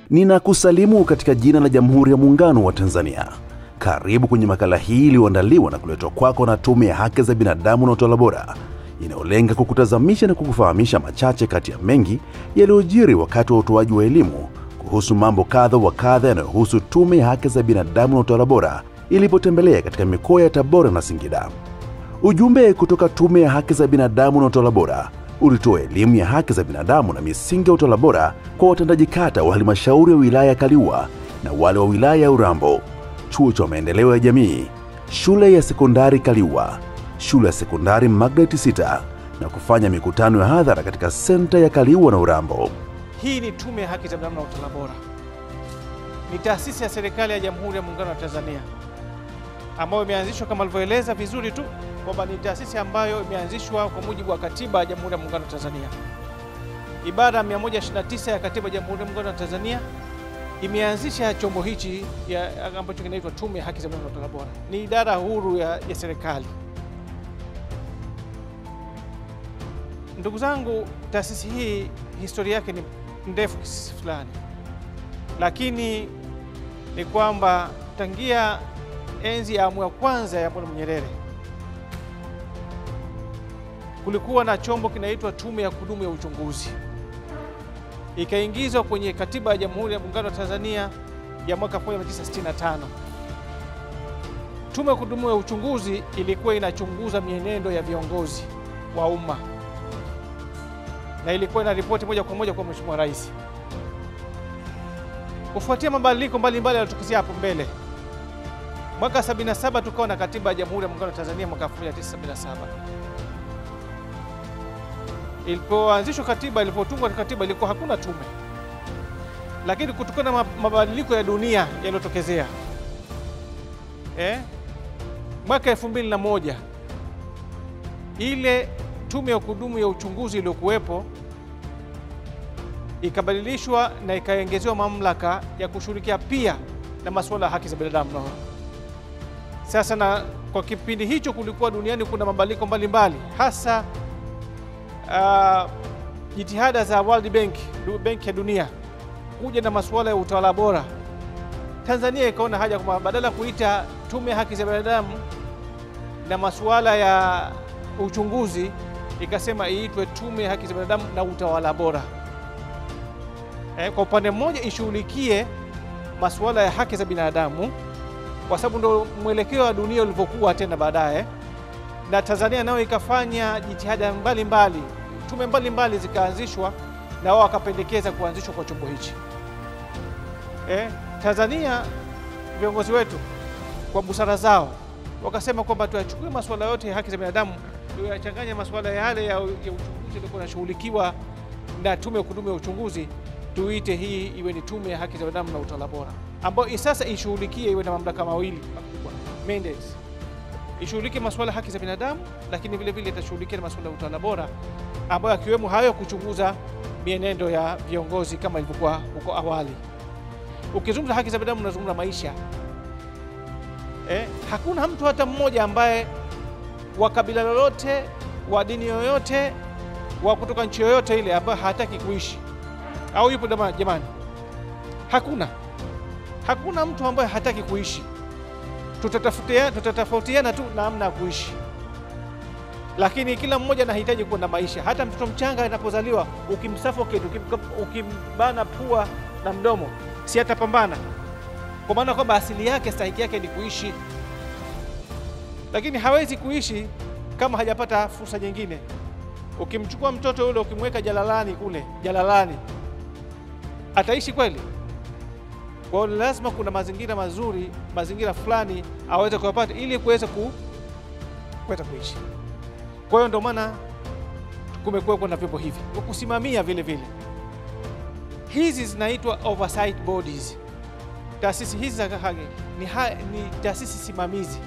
Ninakusalimu katika jina la Jamhuri ya Muungano wa Tanzania. Karibu kwenye makala hii iliyoandaliwa na kuletwa kwako na Tume ya Haki za Binadamu na Utawala Bora, inayolenga kukutazamisha na kukufahamisha machache kati ya mengi yaliyojiri wakati wa utoaji wa elimu kuhusu mambo kadha wa kadha yanayohusu Tume ya Haki za Binadamu na Utawala Bora ilipotembelea katika mikoa ya Tabora na Singida. Ujumbe kutoka Tume ya Haki za Binadamu na Utawala Bora ulitoa elimu ya haki za binadamu na misingi ya utawala bora kwa watendaji kata wa halmashauri ya wilaya ya Kaliua na wale wa wilaya ya Urambo, chuo cha maendeleo ya jamii, shule ya sekondari Kaliua, shule ya sekondari Magnet Sita, na kufanya mikutano ya hadhara katika senta ya Kaliua na Urambo. Hii ni Tume ya Haki za Binadamu na Utawala Bora. Ni taasisi ya serikali ya Jamhuri ya Muungano wa Tanzania ambayo imeanzishwa kama alivyoeleza vizuri tu kwamba ni taasisi ambayo imeanzishwa kwa mujibu wa Katiba ya Jamhuri ya Muungano wa Tanzania. Ibara 129 ya Katiba ya Jamhuri ya Muungano wa Tanzania imeanzisha chombo hichi ambacho kinaitwa Tume ya Haki za Binadamu na Utawala Bora. Ni idara huru ya serikali. Ndugu zangu, taasisi hii historia yake ni ndefu kiasi fulani, lakini ni kwamba tangia enzi ya awamu ya kwanza ya Mwalimu Nyerere kulikuwa na chombo kinaitwa Tume ya Kudumu ya Uchunguzi. Ikaingizwa kwenye Katiba ya Jamhuri ya Muungano wa Tanzania ya mwaka 1965. Tume ya Kudumu ya Uchunguzi ilikuwa inachunguza mienendo ya viongozi wa umma na ilikuwa ina ripoti moja kwa moja kwa Mheshimiwa Rais. Kufuatia mabadiliko mbalimbali yaliyotokezea hapo mbele, mwaka 77 tukawa na Katiba ya Jamhuri ya Muungano wa Tanzania mwaka 1977. Ilipoanzishwa katiba, ilipotungwa katiba, ilikuwa hakuna tume. Lakini kutokana na mabadiliko ya dunia yaliyotokezea, mwaka 2001 ile Tume ya Kudumu ya Uchunguzi iliyokuwepo ikabadilishwa na ikaongezewa mamlaka ya kushughulikia pia na masuala ya haki za binadamu. Sasa na kwa kipindi hicho kulikuwa duniani kuna mabadiliko mbalimbali, hasa jitihada za World Bank, Benki ya Dunia, kuja na masuala ya utawala bora. Tanzania ikaona haja kwamba badala kuita Tume ya Haki za Binadamu na masuala ya uchunguzi, ikasema iitwe Tume ya Haki za Binadamu na Utawala Bora. Kwa upande mmoja ishughulikie masuala ya haki za binadamu, kwa sababu ndio mwelekeo wa dunia ulivyokuwa tena baadaye, na Tanzania nayo ikafanya jitihada mbalimbali, tume mbalimbali zikaanzishwa na wao wakapendekeza kuanzishwa kwa chombo hichi. Tanzania viongozi wetu kwa busara zao wakasema kwamba tuyachukue masuala yote ya haki za binadamu, tuyachanganye masuala yale ya uchunguzi yaliokuwa yanashughulikiwa na Tume ya Kudumu ya Uchunguzi, tuite hii iwe ni Tume ya Haki za Binadamu na Utawala Bora, ambayo sasa ishughulikie, iwe na mamlaka mawili makubwa, mandates. Ishughulikie masuala haki za binadamu, lakini vile vile itashughulikia masuala ya utawala bora, ambayo akiwemo hayo kuchunguza mienendo ya viongozi kama ilivyokuwa huko awali. Ukizungumza haki za binadamu unazungumza maisha. Hakuna mtu hata mmoja ambaye wa kabila lolote, wa dini yoyote, wa kutoka nchi yoyote ile ambaye hataki kuishi. Au yupo jamani? Hakuna mtu ambaye hataki kuishi. Tutatofautiana tu namna ya kuishi, lakini kila mmoja anahitaji kuwa na maisha. Hata mtoto mchanga anapozaliwa, ukimsuffocate, ukimbana pua na mdomo, si atapambana, kwa maana kwamba asili yake, stahiki yake ni kuishi. Lakini hawezi kuishi kama hajapata fursa nyingine. Ukimchukua mtoto yule ukimweka jalalani kule, ataishi kweli? Kwa hiyo lazima kuna mazingira mazuri, mazingira fulani aweze kupata ili kuweza kuishi. Kwa hiyo ndio maana kumekuwa kuna vyombo hivi kusimamia vile vile. Hizi zinaitwa oversight bodies. Taasisi hizi za haki ni taasisi simamizi,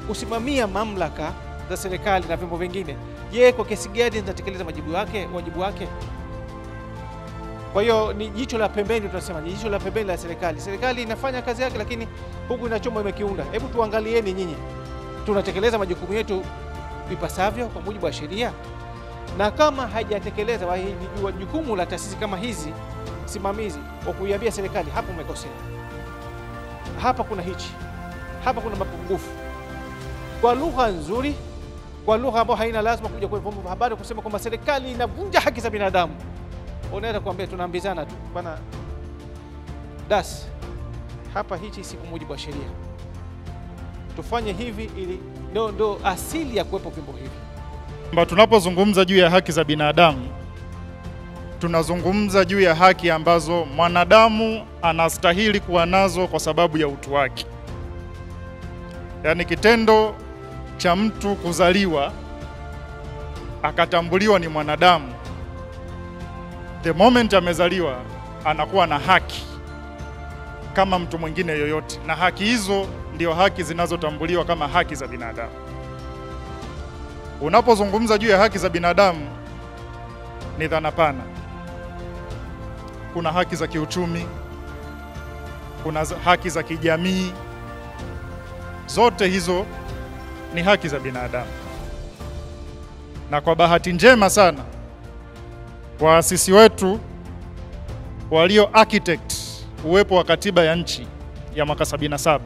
kusimamia mamlaka za serikali na vyombo vingine. Je, kwa kiasi gani zinatekeleza wajibu wake? Kwa hiyo ni jicho la pembeni, tunasema ni jicho la pembeni la serikali. Serikali inafanya kazi yake, lakini huku ina chombo imekiunda. Hebu tuangalieni nyinyi, tunatekeleza majukumu yetu ipasavyo kwa mujibu wa sheria? Na kama haijatekeleza, jukumu la taasisi kama hizi simamizi wa kuiambia serikali, hapa umekosea, hapa kuna hichi, hapa kuna mapungufu, kwa lugha nzuri, kwa lugha ambayo haina lazima kuja kwenye vyombo vya habari kusema kwamba serikali inavunja haki za binadamu. Unaweza kuambia tunaambizana tu bana, hapa hichi si kwa mujibu wa sheria, tufanye hivi, ili ndo asili ya kuwepo vyombo hivi. Tunapozungumza juu ya haki za binadamu, tunazungumza juu ya haki ambazo mwanadamu anastahili kuwa nazo kwa sababu ya utu wake. Yaani kitendo cha mtu kuzaliwa akatambuliwa ni mwanadamu, the moment amezaliwa anakuwa na haki kama mtu mwingine yoyote, na haki hizo ndio haki zinazotambuliwa kama haki za binadamu. Unapozungumza juu ya haki za binadamu ni dhana pana. Kuna haki za kiuchumi, kuna haki za kijamii, zote hizo ni haki za binadamu. Na kwa bahati njema sana, waasisi wetu walio architect uwepo wa katiba ya nchi ya mwaka 77,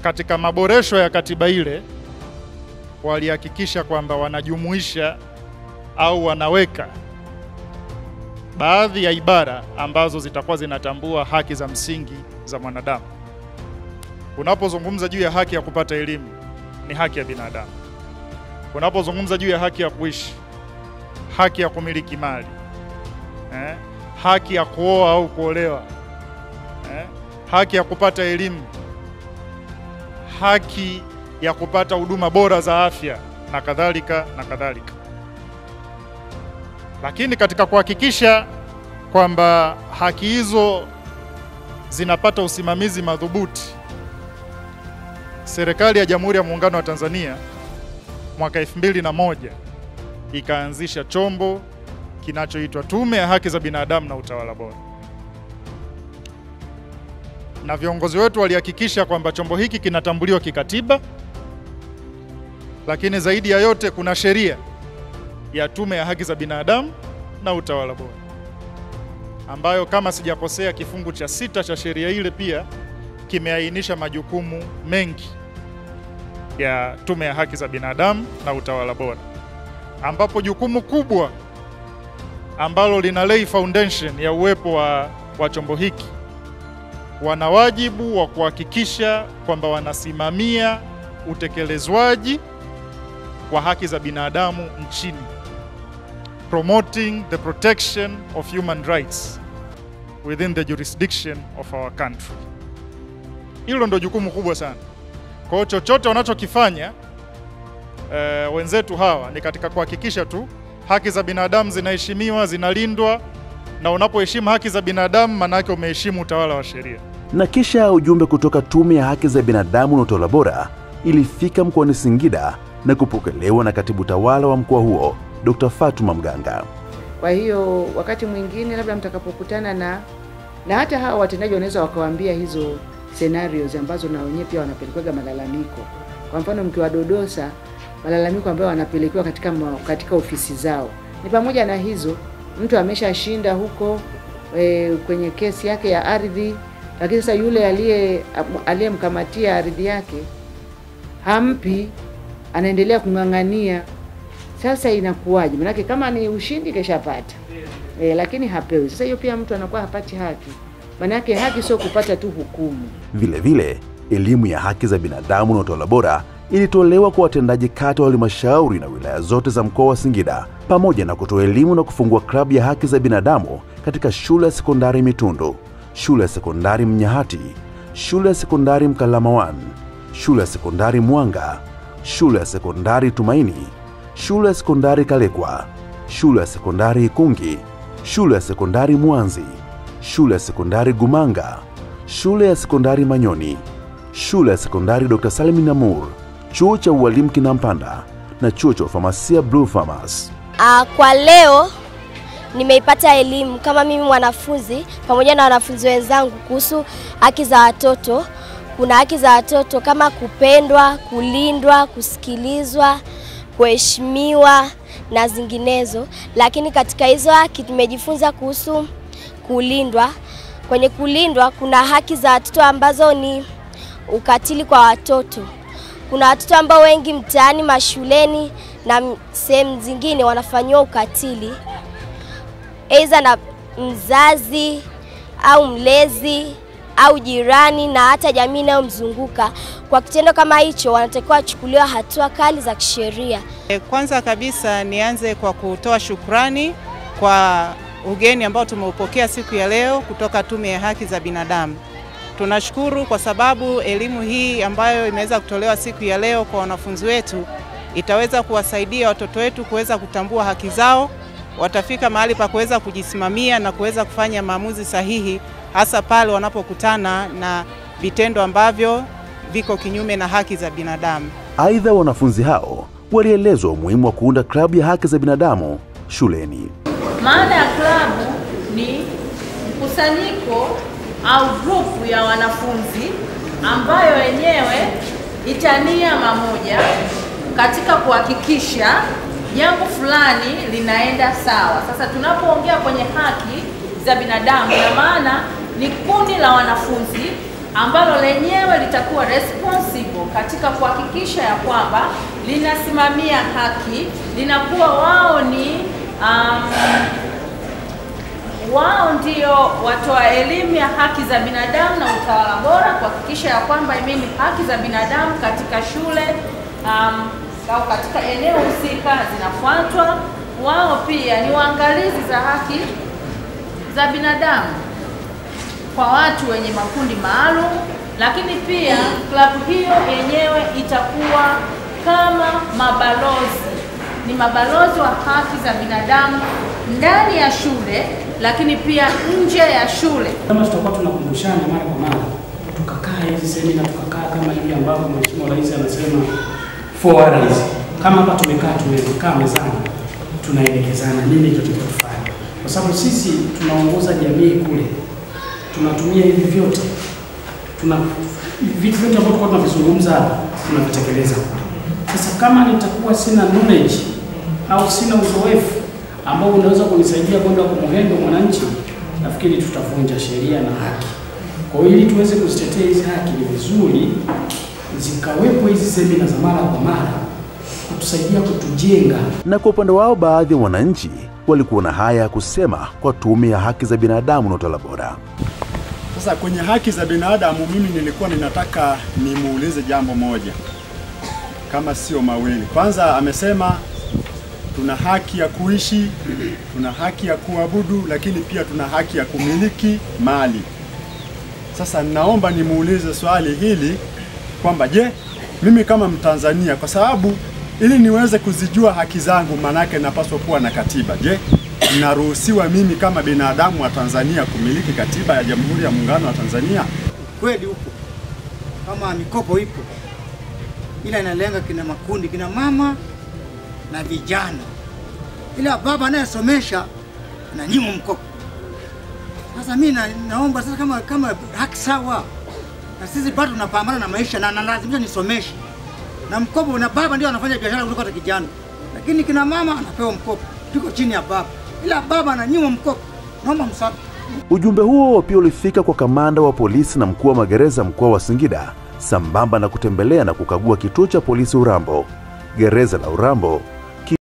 katika maboresho ya katiba ile walihakikisha kwamba wanajumuisha au wanaweka baadhi ya ibara ambazo zitakuwa zinatambua haki za msingi za mwanadamu. Unapozungumza juu ya haki ya kupata elimu, ni haki ya binadamu. Unapozungumza juu ya haki ya kuishi, haki ya kumiliki mali, haki ya kuoa au kuolewa, haki ya kupata elimu, haki ya kupata huduma bora za afya na kadhalika na kadhalika. Lakini katika kuhakikisha kwamba haki hizo zinapata usimamizi madhubuti, serikali ya Jamhuri ya Muungano wa Tanzania mwaka 2001 ikaanzisha chombo kinachoitwa Tume ya Haki za Binadamu na Utawala Bora. Na viongozi wetu walihakikisha kwamba chombo hiki kinatambuliwa kikatiba, lakini zaidi ya yote kuna sheria ya Tume ya Haki za Binadamu na Utawala Bora, ambayo kama sijakosea kifungu cha 6 cha sheria ile pia kimeainisha majukumu mengi ya Tume ya Haki za Binadamu na Utawala Bora, ambapo jukumu kubwa ambalo lina lay foundation ya uwepo wa chombo hiki, wana wajibu wa kuhakikisha kwamba wanasimamia utekelezwaji wa haki za binadamu nchini, promoting the protection of human rights within the jurisdiction of our country. Hilo ndio jukumu kubwa sana. Kwa hiyo chochote wanachokifanya wenzetu hawa ni katika kuhakikisha tu haki za binadamu zinaheshimiwa, zinalindwa, na unapoheshimu haki za binadamu maana yake umeheshimu utawala wa sheria. Na kisha ujumbe kutoka Tume ya Haki za Binadamu na Utawala Bora ilifika mkoani Singida na kupokelewa na katibu tawala wa mkoa huo, Dr. Fatuma Mganga. Kwa hiyo wakati mwingine labda mtakapokutana na hata hawa watendaji wanaweza wakawaambia hizo scenarios ambazo na wenyewe pia wanapelekewa malalamiko. Kwa mfano mkiwadodosa malalamiko ambayo wanapelekewa katika ofisi zao, ni pamoja na hizo, mtu ameshashinda huko kwenye kesi yake ya ardhi, lakini sasa yule aliyemkamatia ardhi yake hampi, anaendelea kung'ang'ania. Sasa inakuwaje? Maana kama ni ushindi keshapata, lakini hapewi. Sasa hiyo pia mtu anakuwa hapati haki. Maana yake haki sio kupata tu hukumu. Vile vile, elimu ya haki za binadamu na utawala bora ilitolewa kwa watendaji kata wa halmashauri na wilaya zote za mkoa wa Singida, pamoja na kutoa elimu na kufungua klabu ya haki za binadamu katika shule ya sekondari Mitundu, shule ya sekondari Mnyahati, shule ya sekondari Mkalama 1, shule ya sekondari Mwanga, shule ya sekondari Tumaini, shule ya sekondari Kalekwa, shule ya sekondari Ikungi, shule ya sekondari Mwanzi, shule ya sekondari Gumanga, shule ya sekondari Manyoni, shule ya sekondari Dr. Salim Namur, chuo cha ualimu Kinampanda na chuo cha famasia Blue Farmers. Kwa leo nimeipata elimu kama mimi mwanafunzi pamoja na wanafunzi wenzangu kuhusu haki za watoto. Kuna haki za watoto kama kupendwa, kulindwa, kusikilizwa, kuheshimiwa na zinginezo, lakini katika hizo haki tumejifunza kuhusu kulindwa. Kwenye kulindwa kuna haki za watoto ambazo ni ukatili kwa watoto. Kuna watoto ambao wengi mtaani, mashuleni na sehemu zingine wanafanywa ukatili, aidha na mzazi au mlezi au jirani na hata jamii inayomzunguka. Kwa kitendo kama hicho wanatakiwa kuchukuliwa hatua kali za kisheria. Kwanza kabisa nianze kwa kutoa shukrani kwa ugeni ambao tumeupokea siku ya leo kutoka Tume ya Haki za Binadamu. Tunashukuru kwa sababu elimu hii ambayo imeweza kutolewa siku ya leo kwa wanafunzi wetu itaweza kuwasaidia watoto wetu kuweza kutambua haki zao. Watafika mahali pa kuweza kujisimamia na kuweza kufanya maamuzi sahihi, hasa pale wanapokutana na vitendo ambavyo viko kinyume na haki za binadamu. Aidha, wanafunzi hao walielezwa umuhimu wa kuunda klabu ya haki za binadamu shuleni. Maana ya klabu ni mkusanyiko au grupu ya wanafunzi ambayo wenyewe itania mamoja katika kuhakikisha jambo fulani linaenda sawa. Sasa tunapoongea kwenye haki za binadamu, na maana ni kundi la wanafunzi ambalo lenyewe litakuwa responsible katika kuhakikisha ya kwamba linasimamia haki, linakuwa wao ndio watoa elimu ya haki za binadamu na utawala bora, kuhakikisha ya kwamba haki za binadamu katika shule au katika eneo husika zinafuatwa. Wao pia ni waangalizi za haki za binadamu kwa watu wenye makundi maalum, lakini pia klabu hiyo yenyewe itakuwa kama mabalozi, ni mabalozi wa haki za binadamu ndani ya shule, lakini pia nje ya shule. Kama tutakuwa tunakumbushana mara kwa mara, tukakaa hizi semina, tukakaa kama hivi ambavyo Mheshimiwa Rais anasema 4 hours. Kama hapa tumekaa mezani, tunaelekezana nini tunatakiwa kufanya, kwa sababu sisi tunaongoza jamii kule, tunatumia hivi vyote, vitu vyote ambavyo tunavizungumza hapa tunavitekeleza. Sasa kama nitakuwa sina knowledge au sina uzoefu ambao unaweza kunisaidia kwenda kumhendo mwananchi, nafikiri tutavunja sheria na haki. Kwa hiyo ili tuweze kuzitetea hizi haki, ni vizuri zikawepo hizi semina za mara kwa mara kutusaidia kutujenga. Na kwa upande wao, baadhi ya wananchi walikuwa na haya ya kusema kwa Tume ya Haki za Binadamu na Utawala Bora. Sasa kwenye haki za binadamu, mimi nilikuwa ninataka nimuulize jambo moja kama sio mawili. Kwanza amesema tuna haki ya kuishi, tuna haki ya kuabudu, lakini pia tuna haki ya kumiliki mali. Sasa naomba nimuulize swali hili kwamba je, mimi kama Mtanzania, kwa sababu ili niweze kuzijua haki zangu manake napaswa kuwa na katiba. Je, naruhusiwa mimi kama binadamu wa Tanzania kumiliki katiba ya Jamhuri ya Muungano wa Tanzania? Kweli huko kama mikopo ipo, ila inalenga kina makundi, kina mama na vijana, ila baba anayesomesha na nyimo mkopo. Sasa mimi naomba sasa kama haki sawa, na sisi bado tunapambana na maisha na lazima nisomeshe, na mkopo na baba ndio anafanya biashara kuliko hata kijana, lakini kina mama anapewa mkopo, tuko chini ya baba, ila baba na nyimo mkopo. Naomba msaada. Ujumbe huo pia ulifika kwa kamanda wa polisi na mkuu wa magereza mkoa wa Singida, sambamba na kutembelea na kukagua kituo cha polisi Urambo, gereza la Urambo